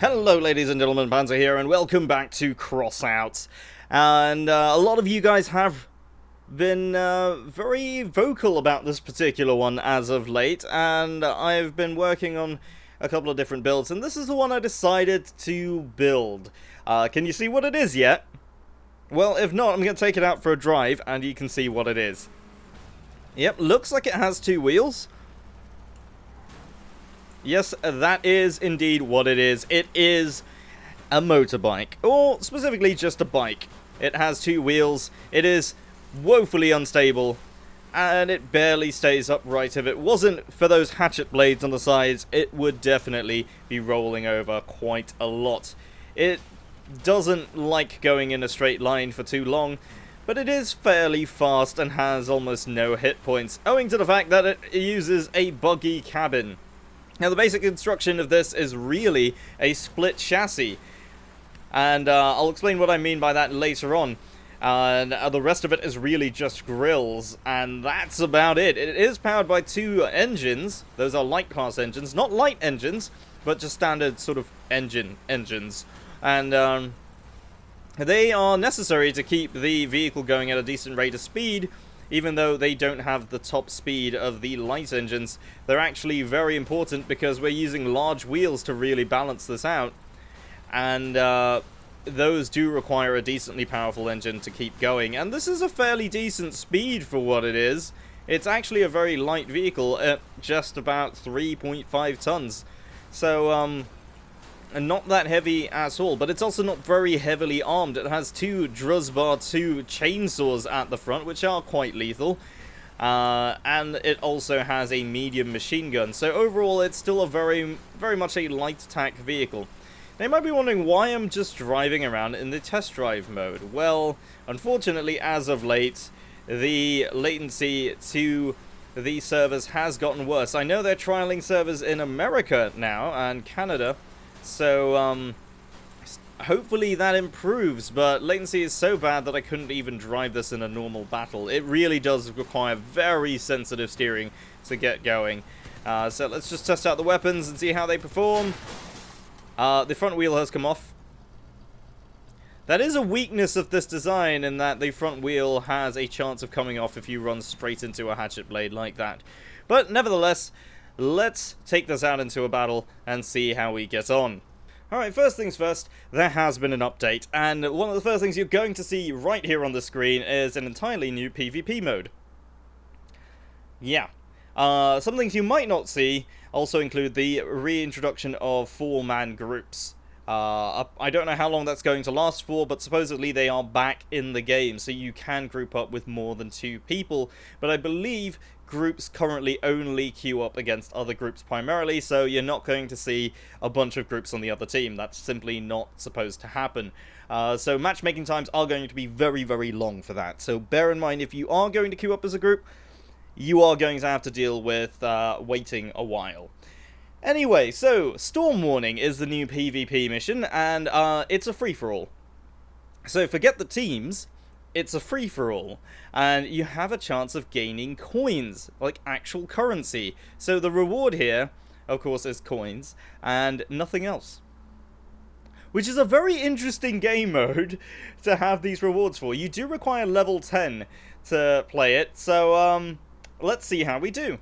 Hello ladies and gentlemen, Panzer here, and welcome back to Crossout. And a lot of you guys have been very vocal about this particular one as of late, and I've been working on a couple of different builds, and this is the one I decided to build. Can you see what it is yet? Well, if not, I'm going to take it out for a drive, and you can see what it is. Yep, looks like it has two wheels. Yes, that is indeed what it is. It is a motorbike, or specifically just a bike. It has two wheels, it is woefully unstable, and it barely stays upright. If it wasn't for those hatchet blades on the sides, it would definitely be rolling over quite a lot. It doesn't like going in a straight line for too long, but it is fairly fast and has almost no hit points, owing to the fact that it uses a buggy cabin. Now, the basic construction of this is really a split chassis, and I'll explain what I mean by that later on. And the rest of it is really just grills, and that's about it. It is powered by two engines. Those are light class engines, not light engines, but just standard sort of engines. And they are necessary to keep the vehicle going at a decent rate of speed. Even though they don't have the top speed of the light engines, they're actually very important because we're using large wheels to really balance this out. And those do require a decently powerful engine to keep going. And this is a fairly decent speed for what it is. It's actually a very light vehicle at just about 3.5 tons. So, and not that heavy at all, but it's also not very heavily armed. It has two Druzbar 2 chainsaws at the front, which are quite lethal, and it also has a medium machine gun. So overall, it's still a very much a light attack vehicle. Now, you might be wondering why I'm just driving around in the test drive mode. Well, unfortunately, as of late, the latency to the servers has gotten worse. I know they're trialing servers in America now and Canada, so, hopefully that improves, but latency is so bad that I couldn't even drive this in a normal battle. It really does require very sensitive steering to get going. So let's just test out the weapons and see how they perform. The front wheel has come off. That is a weakness of this design, in that the front wheel has a chance of coming off if you run straight into a hatchet blade like that. But nevertheless, let's take this out into a battle and see how we get on. Alright, first things first, there has been an update, and one of the first things you're going to see right here on the screen is an entirely new PvP mode. Yeah. Some things you might not see also include the reintroduction of 4-man groups. I don't know how long that's going to last for, but supposedly they are back in the game, so you can group up with more than 2 people, but I believe groups currently only queue up against other groups primarily, so you're not going to see a bunch of groups on the other team. That's simply not supposed to happen. So matchmaking times are going to be very long for that, so bear in mind, if you are going to queue up as a group, you are going to have to deal with waiting a while. Anyway, so Storm Warning is the new PvP mission, and it's a free-for-all. So forget the teams, it's a free-for-all, and you have a chance of gaining coins, like actual currency. So the reward here, of course, is coins, and nothing else. Which is a very interesting game mode to have these rewards for. You do require level 10 to play it, so let's see how we do.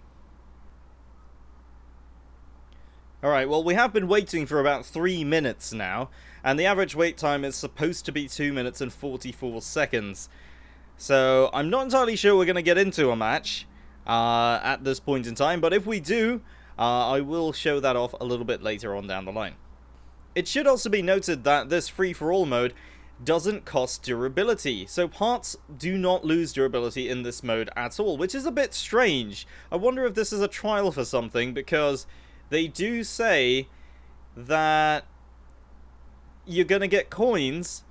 Alright, well, we have been waiting for about 3 minutes now, and the average wait time is supposed to be 2 minutes and 44 seconds. So, I'm not entirely sure we're going to get into a match at this point in time, but if we do, I will show that off a little bit later on down the line. It should also be noted that this free-for-all mode doesn't cost durability, so parts do not lose durability in this mode at all, which is a bit strange. I wonder if this is a trial for something, because they do say that you're going to get coins,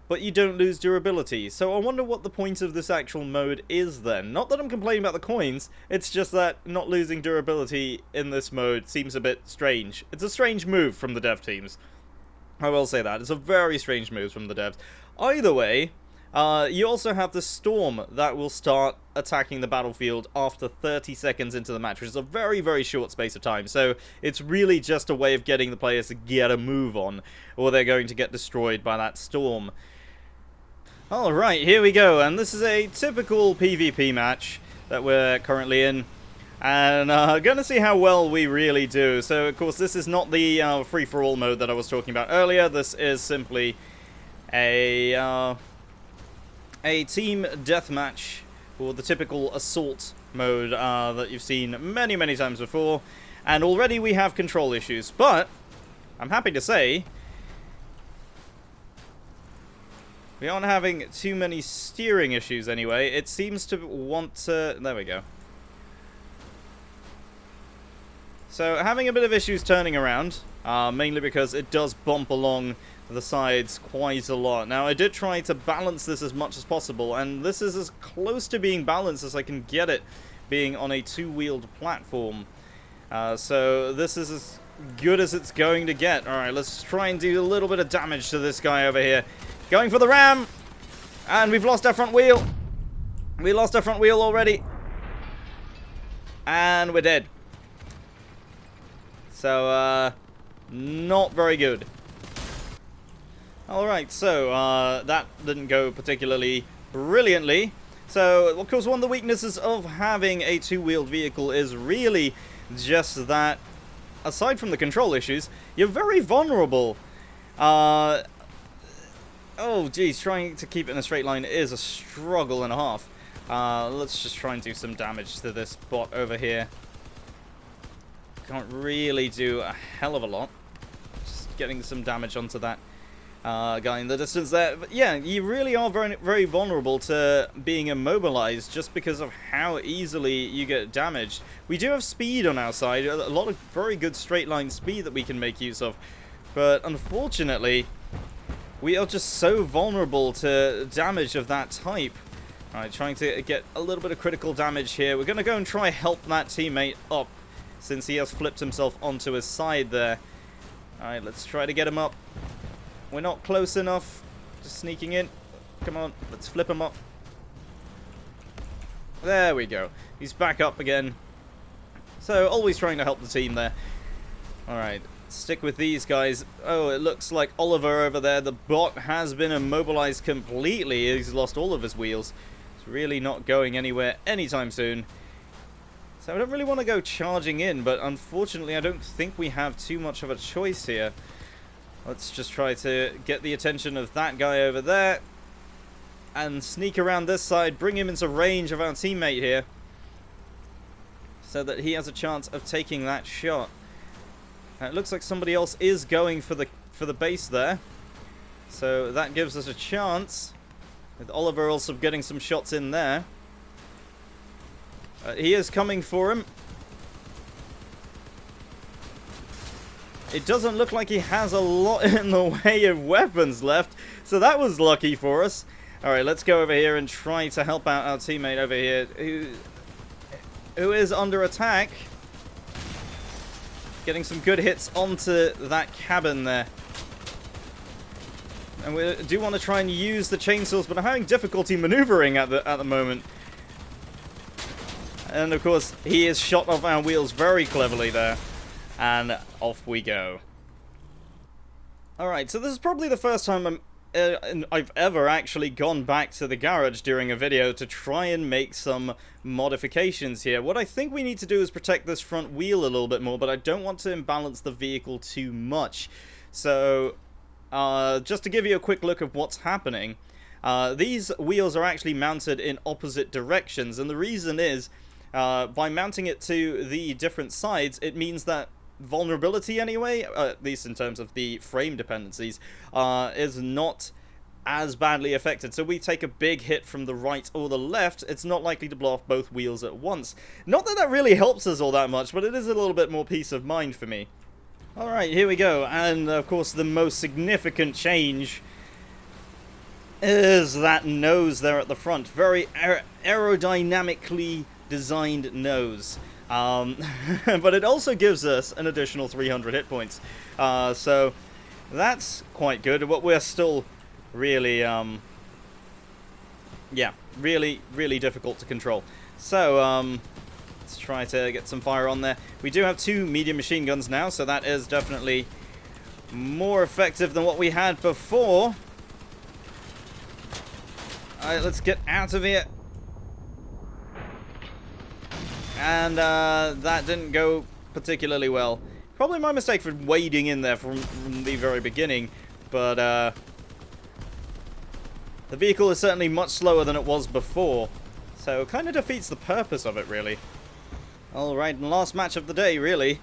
but you don't lose durability. So I wonder what the point of this actual mode is then. Not that I'm complaining about the coins, it's just that not losing durability in this mode seems a bit strange. It's a strange move from the dev teams. I will say that. It's a very strange move from the devs. Either way, You also have the storm that will start attacking the battlefield after 30 seconds into the match, which is a very, very short space of time. So it's really just a way of getting the players to get a move on, or they're going to get destroyed by that storm. Alright, here we go, and this is a typical PvP match that we're currently in. And gonna see how well we really do. So, of course, this is not the free-for-all mode that I was talking about earlier. This is simply a team deathmatch, or the typical assault mode that you've seen many, many times before. And already we have control issues, but I'm happy to say we aren't having too many steering issues anyway. It seems to want to... There we go. So, having a bit of issues turning around, mainly because it does bump along the sides quite a lot. Now, I did try to balance this as much as possible, and this is as close to being balanced as I can get it, being on a two-wheeled platform. So, this is as good as it's going to get. Alright, let's try and do a little bit of damage to this guy over here. Going for the ram! And we've lost our front wheel! We lost our front wheel already! And we're dead. So, not very good. Alright, so, that didn't go particularly brilliantly. So, of course, one of the weaknesses of having a two-wheeled vehicle is really just that, aside from the control issues, you're very vulnerable. Oh, geez, trying to keep it in a straight line is a struggle and a half. Let's just try and do some damage to this bot over here. Can't really do a hell of a lot. Just getting some damage onto that guy in the distance there. But yeah, you really are very, very vulnerable to being immobilized just because of how easily you get damaged. We do have speed on our side, a lot of very good straight line speed that we can make use of. But unfortunately, we are just so vulnerable to damage of that type. Alright, trying to get a little bit of critical damage here. We're going to go and try help that teammate up, since he has flipped himself onto his side there. Alright, let's try to get him up. We're not close enough. Just sneaking in. Come on, let's flip him up. There we go. He's back up again. So, always trying to help the team there. Alright, stick with these guys. Oh, it looks like Oliver over there, the bot, has been immobilized completely. He's lost all of his wheels. It's really not going anywhere anytime soon. So I don't really want to go charging in, but unfortunately I don't think we have too much of a choice here. Let's just try to get the attention of that guy over there and sneak around this side, bring him into range of our teammate here so that he has a chance of taking that shot. Now, it looks like somebody else is going for the base there, so that gives us a chance, with Oliver also getting some shots in there. He is coming for him. It doesn't look like he has a lot in the way of weapons left, so that was lucky for us. Alright, let's go over here and try to help out our teammate over here, who is under attack. Getting some good hits onto that cabin there. And we do want to try and use the chainsaws, but I'm having difficulty maneuvering at the moment. And of course, he is shot off our wheels very cleverly there. And off we go. Alright, so this is probably the first time I've ever actually gone back to the garage during a video to try and make some modifications here. What I think we need to do is protect this front wheel a little bit more, but I don't want to imbalance the vehicle too much. So, just to give you a quick look of what's happening, these wheels are actually mounted in opposite directions, and the reason is, by mounting it to the different sides, it means that vulnerability anyway, at least in terms of the frame dependencies, is not as badly affected. So we take a big hit from the right or the left, it's not likely to blow off both wheels at once. Not that that really helps us all that much, but it is a little bit more peace of mind for me. Alright, here we go, and of course the most significant change is that nose there at the front. Very aerodynamically designed nose. But it also gives us an additional 300 hit points. So that's quite good. What we're still really yeah, really, really difficult to control. So, let's try to get some fire on there. We do have 2 medium machine guns now, so that is definitely more effective than what we had before. Alright, let's get out of here. And that didn't go particularly well. Probably my mistake for wading in there from the very beginning, but the vehicle is certainly much slower than it was before, so it kind of defeats the purpose of it, really. Alright, and last match of the day, really.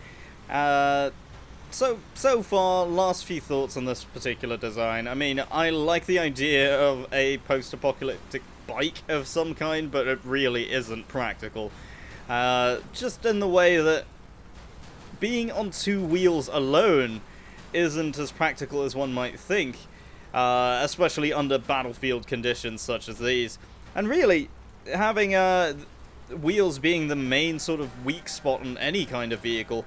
So far, last few thoughts on this particular design. I mean, I like the idea of a post-apocalyptic bike of some kind, but it really isn't practical. Just in the way that being on 2 wheels alone isn't as practical as one might think, especially under battlefield conditions such as these. And really, having wheels being the main sort of weak spot on any kind of vehicle,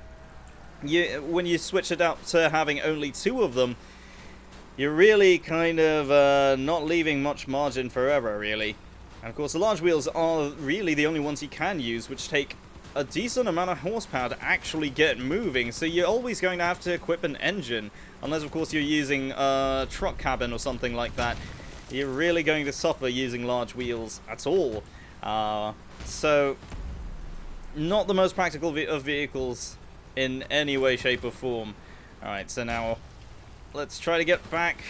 when you switch it out to having only 2 of them, you're really kind of not leaving much margin for error, really. And of course, the large wheels are really the only ones you can use, which take a decent amount of horsepower to actually get moving, so you're always going to have to equip an engine, unless of course you're using a truck cabin or something like that. You're really going to suffer using large wheels at all. So, not the most practical of vehicles in any way, shape or form. Alright, so now let's try to get back.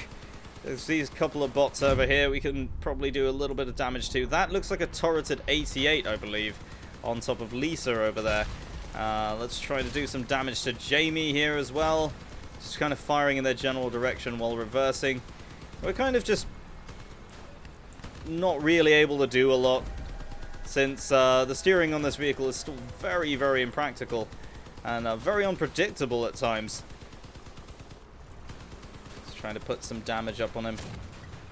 There's these couple of bots over here we can probably do a little bit of damage to. That looks like a turreted 88, I believe, on top of Lisa over there. Let's try to do some damage to Jamie here as well. Just kind of firing in their general direction while reversing. We're kind of just not really able to do a lot, since the steering on this vehicle is still very, very impractical and very unpredictable at times. Just trying to put some damage up on him.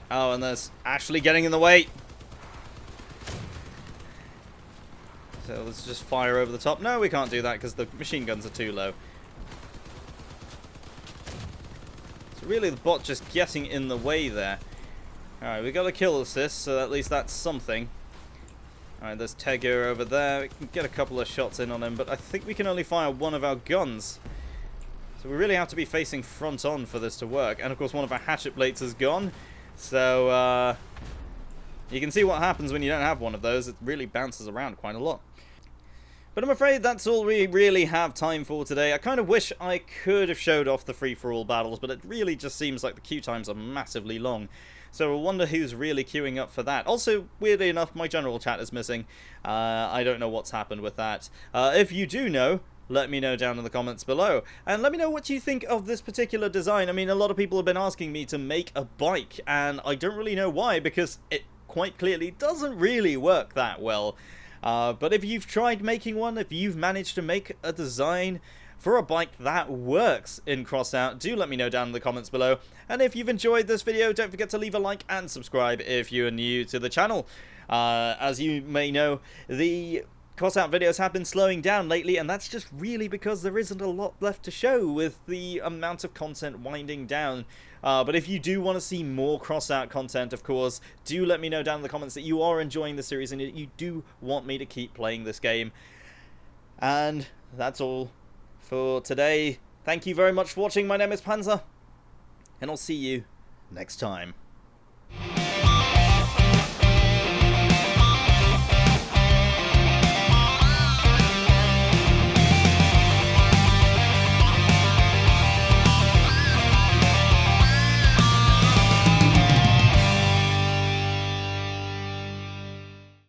Oh, and there's Ashley getting in the way. So let's just fire over the top. No, we can't do that because the machine guns are too low. So really the bot just getting in the way there. Alright, we got a kill assist, so at least that's something. Alright, there's Tegger over there. We can get a couple of shots in on him, but I think we can only fire 1 of our guns. So we really have to be facing front on for this to work. And of course one of our hatchet blades is gone. So you can see what happens when you don't have one of those. It really bounces around quite a lot. But I'm afraid that's all we really have time for today. I kind of wish I could have showed off the free-for-all battles, but it really just seems like the queue times are massively long. So I wonder who's really queuing up for that. Also, weirdly enough, my general chat is missing. I don't know what's happened with that. If you do know, let me know down in the comments below. And let me know what you think of this particular design. I mean, a lot of people have been asking me to make a bike, and I don't really know why, because it quite clearly doesn't really work that well. But if you've tried making one, if you've managed to make a design for a bike that works in Crossout, do let me know down in the comments below. And if you've enjoyed this video, don't forget to leave a like and subscribe if you're new to the channel. As you may know, the Crossout videos have been slowing down lately, and that's just really because there isn't a lot left to show with the amount of content winding down. But if you do want to see more Crossout content, of course, do let me know down in the comments that you are enjoying the series and that you do want me to keep playing this game. And that's all for today. Thank you very much for watching. My name is Panzer, and I'll see you next time.